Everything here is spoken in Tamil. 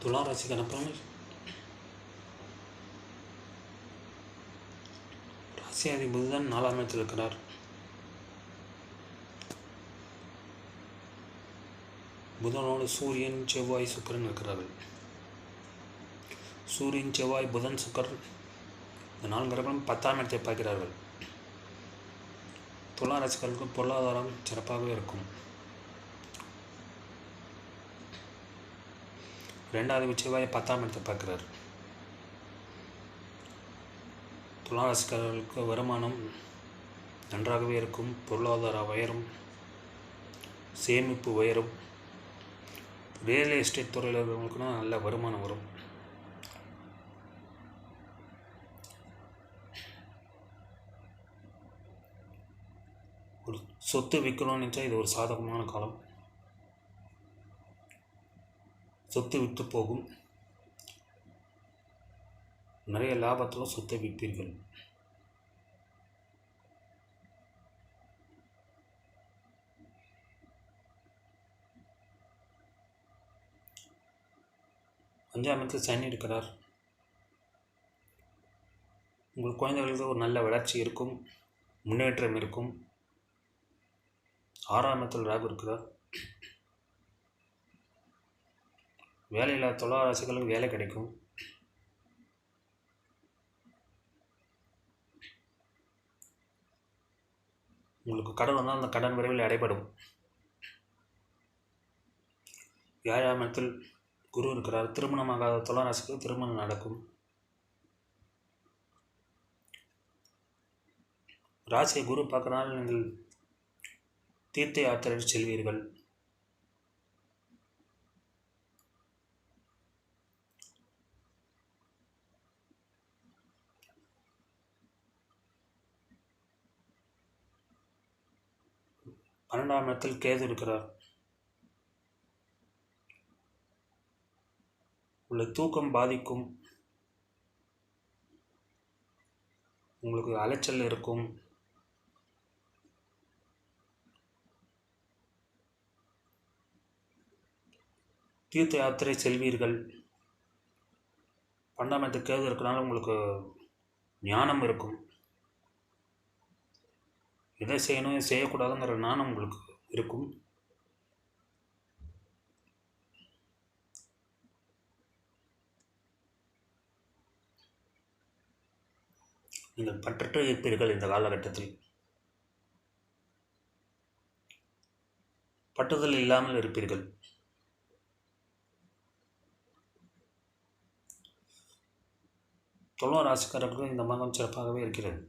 துலா ராசிக்கான பலன்கள். ராசியாதி புதன் 4ஆம் இடத்தில் இருக்கிறார். புதனோடு சூரியன், செவ்வாய், சுக்கிரன் இருக்கிறார்கள். சூரியன், செவ்வாய், புதன், சுக்கிரன் இந்த 4 கிரகங்களும் 10ஆம் இடத்தை பார்க்கிறார்கள். துலா ராசிக்காரர்களுக்கு பொருளாதாரம் சிறப்பாகவே இருக்கும். 2வது செவ்வாய் 10ஆம் இடத்தை பார்க்கிறார். துலா ராசிக்காரர்களுக்கு வருமானம் நன்றாகவே இருக்கும். பொருளாதார உயரும், சேமிப்பு உயரும். ரியல் எஸ்டேட் துறையில் இருக்கிறவங்களுக்குன்னா நல்ல வருமானம் வரும். ஒரு சொத்து விற்கணும்னு நினச்சா இது ஒரு சாதகமான காலம். சொத்து விற்று போகும். நிறைய லாபத்தில் சொத்தை விற்பீர்கள். அஞ்சாம் இடத்தில் சனி இருக்கிறார். உங்கள் குழந்தைகளுக்கு ஒரு நல்ல வளர்ச்சி இருக்கும், முன்னேற்றம் இருக்கும். 6ஆம் இடத்தில் ராகு இருக்கிறார். வேலையில்லாத துலா ராசிகளுக்கு வேலை கிடைக்கும். உங்களுக்கு கடன் வந்தால் அந்த கடன் விரைவில் அடைபடும். 7ஆம் இடத்தில் குரு இருக்கிறார். திருமணமாகாத துலா ராசிக்கு திருமணம் நடக்கும். ராசியை குரு பார்க்கறனால நீங்கள் தீர்த்த யாத்திரை செல்வீர்கள். பன்னெண்டாம் இடத்தில் கேது இருக்கிறார். உள்ள தூக்கம் பாதிக்கும். உங்களுக்கு அலைச்சல் இருக்கும். தீர்த்த யாத்திரை செல்வீர்கள். 12ஆம் இடத்துக்கு கேது இருக்கிறனால உங்களுக்கு ஞானம் இருக்கும். எதை செய்யணும், செய்யக்கூடாதுங்கிற ஞானம் உங்களுக்கு இருக்கும். நீங்கள் பற்றற்று இருப்பீர்கள். இந்த காலகட்டத்தில் பற்றுதல் இல்லாமல் இருப்பீர்கள். துலா ராசிக்காரர்களுக்கு இந்த மாதம் சிறப்பாகவே இருக்கிறது.